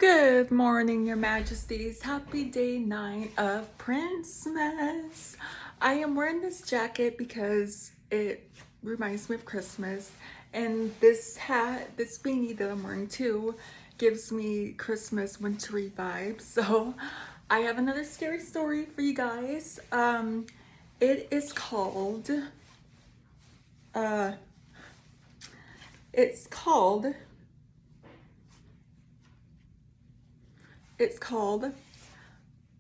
Good morning, Your Majesties. Happy day 9 of Princmess. I am wearing this jacket because it reminds me of Christmas, and this hat, this beanie that I'm wearing too, gives me Christmas wintry vibes. So I have another scary story for you guys. It is called, uh, it's called It's called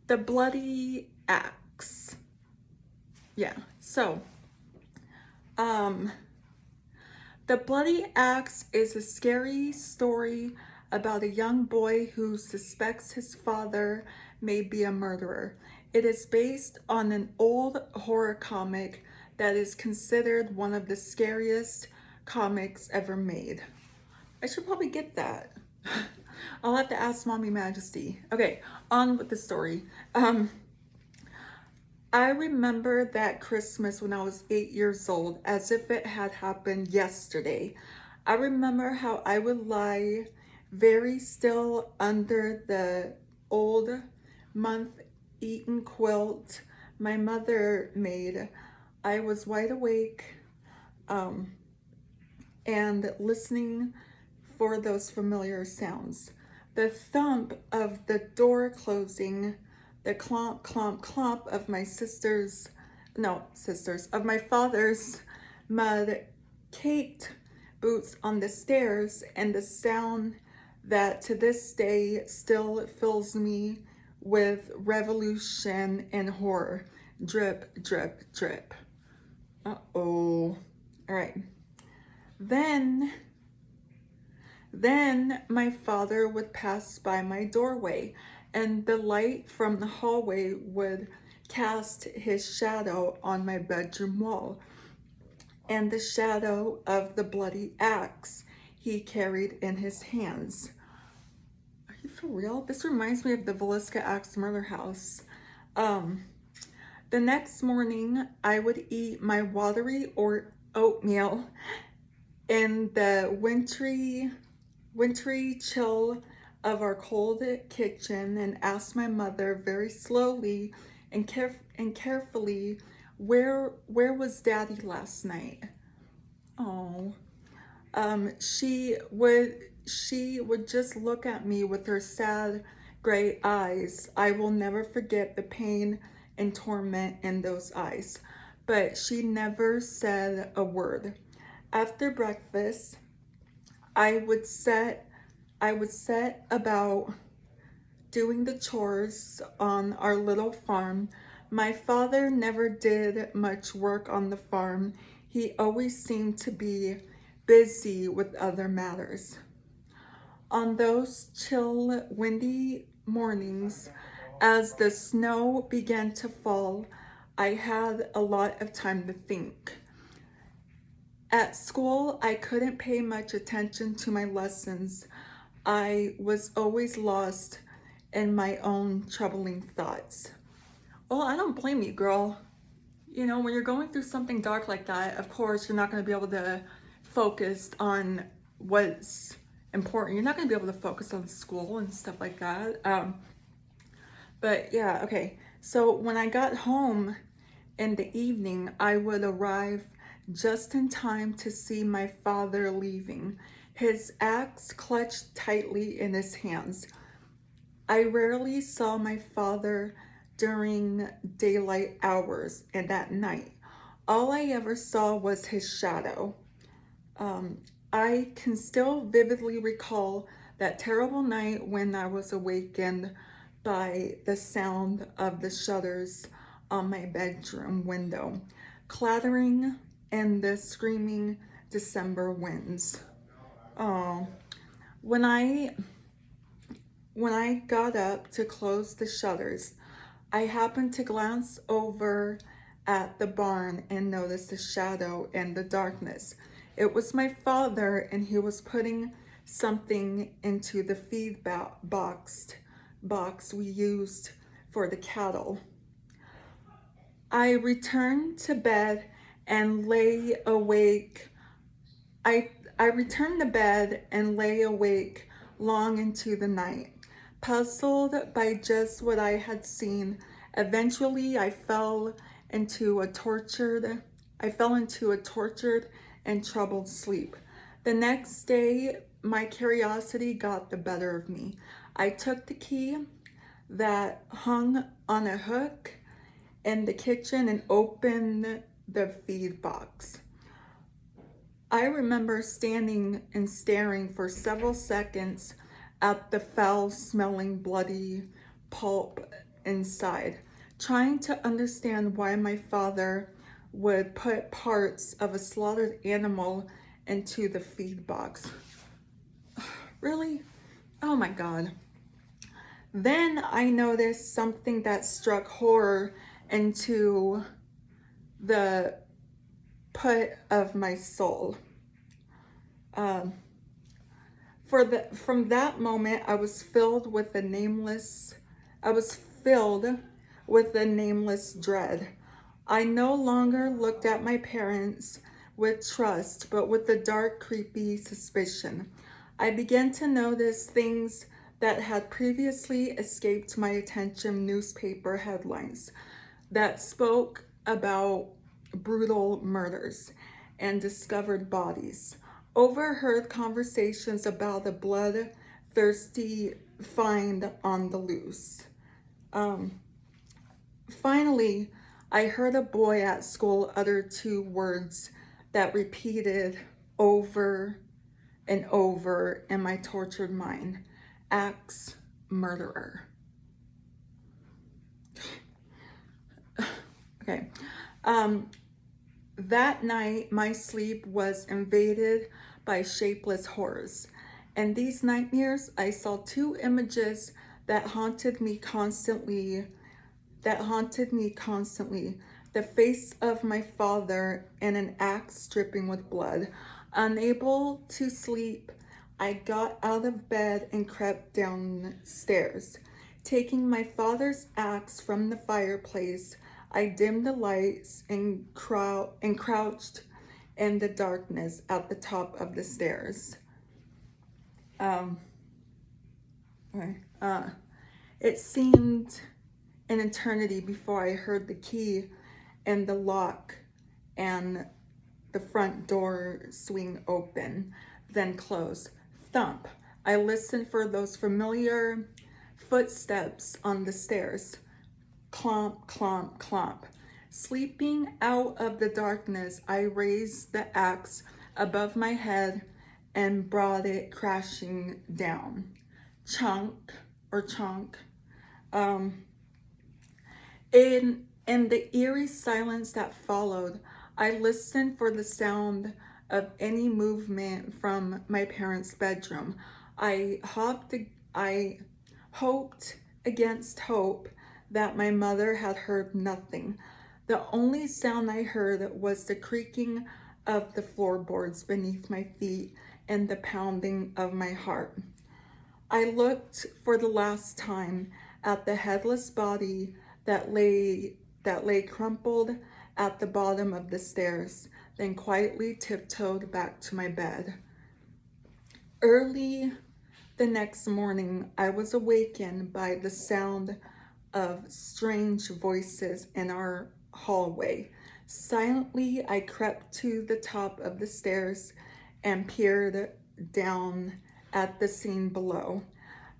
The Bloody Axe. Yeah, so, um, The Bloody Axe is a scary story about a young boy who suspects his father may be a murderer. It is based on an old horror comic that is considered one of the scariest comics ever made. I should probably get that. I'll have to ask Mommy Majesty. Okay, on with the story. I remember that Christmas when I was 8 years old as if it had happened yesterday. I remember how I would lie very still under the old month-eaten quilt my mother made. I was wide awake and listening for those familiar sounds. The thump of the door closing, the clomp, clomp, clomp of of my father's mud-caked boots on the stairs, and the sound that to this day still fills me with revolution and horror. Drip, drip, drip. Uh-oh. All right. Then my father would pass by my doorway, and the light from the hallway would cast his shadow on my bedroom wall, and the shadow of the bloody axe he carried in his hands. Are you for real? This reminds me of the Villisca Axe murder house. The next morning, I would eat my watery or oatmeal in the wintry chill of our cold kitchen and asked my mother very slowly and carefully, where was Daddy last night? Oh, she would just look at me with her sad gray eyes. I will never forget the pain and torment in those eyes, but she never said a word. After breakfast, I would set about doing the chores on our little farm. My father never did much work on the farm. He always seemed to be busy with other matters. On those chill, windy mornings, as the snow began to fall, I had a lot of time to think. At school, I couldn't pay much attention to my lessons. I was always lost in my own troubling thoughts. Well, I don't blame you, girl. You know, when you're going through something dark like that, of course, you're not going to be able to focus on what's important. You're not going to be able to focus on school and stuff like that. But yeah, okay. So when I got home in the evening, I would arrive just in time to see my father leaving, his axe clutched tightly in his hands. I rarely saw my father during daylight hours and at night. All I ever saw was his shadow. I can still vividly recall that terrible night when I was awakened by the sound of the shutters on my bedroom window clattering and the screaming December winds. Oh, when I got up to close the shutters, I happened to glance over at the barn and noticed a shadow in the darkness. It was my father, and he was putting something into the feed box we used for the cattle. I returned to bed and lay awake. I returned to bed and lay awake long into the night. Puzzled by just what I had seen, eventually I fell into a tortured and troubled sleep. The next day, my curiosity got the better of me. I took the key that hung on a hook in the kitchen and opened the feed box. I remember standing and staring for several seconds at the foul-smelling, bloody pulp inside, trying to understand why my father would put parts of a slaughtered animal into the feed box. Really? Oh my God. Then I noticed something that struck horror into the pit of my soul. From that moment, I was filled with a nameless dread. I no longer looked at my parents with trust, but with a dark, creepy suspicion. I began to notice things that had previously escaped my attention: newspaper headlines that spoke about brutal murders and discovered bodies, overheard conversations about a bloodthirsty find on the loose. Finally, I heard a boy at school utter two words that repeated over and over in my tortured mind: axe murderer. Okay. That night, my sleep was invaded by shapeless horrors. In these nightmares, I saw two images that haunted me constantly. The face of my father and an axe dripping with blood. Unable to sleep, I got out of bed and crept downstairs. Taking my father's axe from the fireplace, I dimmed the lights and crouched in the darkness at the top of the stairs. It seemed an eternity before I heard the key in the lock and the front door swing open, then close. Thump. I listened for those familiar footsteps on the stairs. Clomp, clomp, clomp. Sleeping out of the darkness, I raised the axe above my head and brought it crashing down. Chunk or chonk. In the eerie silence that followed, I listened for the sound of any movement from my parents' bedroom. I hoped against hope that my mother had heard nothing. The only sound I heard was the creaking of the floorboards beneath my feet and the pounding of my heart. I looked for the last time at the headless body that lay crumpled at the bottom of the stairs, then quietly tiptoed back to my bed. Early the next morning, I was awakened by the sound of strange voices in our hallway. Silently, I crept to the top of the stairs and peered down at the scene below.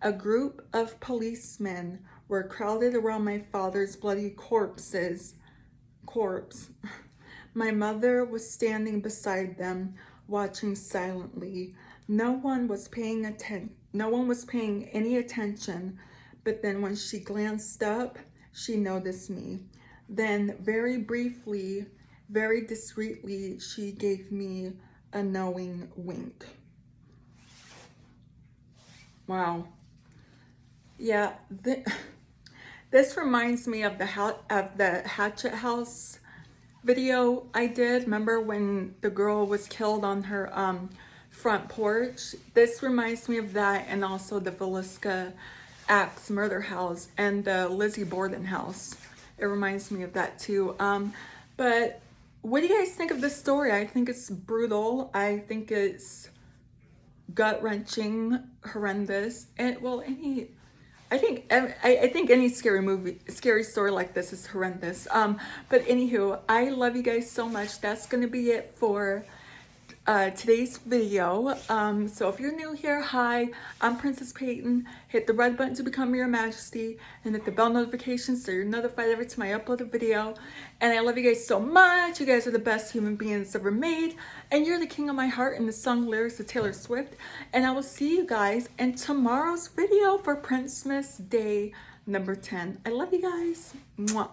A group of policemen were crowded around my father's bloody corpse. My mother was standing beside them, watching silently. No one was paying any attention, but then when she glanced up, she noticed me. Then very briefly, very discreetly, she gave me a knowing wink. Wow. Yeah, this reminds me of the Hatchet House video I did. Remember when the girl was killed on her front porch? This reminds me of that, and also the Villisca Axe murder house and the Lizzie Borden house. It reminds me of that too. But what do you guys think of this story? I think it's brutal. I think it's gut-wrenching, horrendous, and well, I think any scary story like this is horrendous. But anywho, I love you guys so much. That's gonna be it for today's video. So if you're new here, hi, I'm Princess Peyton. Hit the red button to become your majesty and hit the bell notification so you're notified every time I upload a video. And I love you guys so much. You guys are the best human beings ever made. And you're the king of my heart in the song lyrics of Taylor Swift. And I will see you guys in tomorrow's video for Princess Day number 10. I love you guys. Mwah.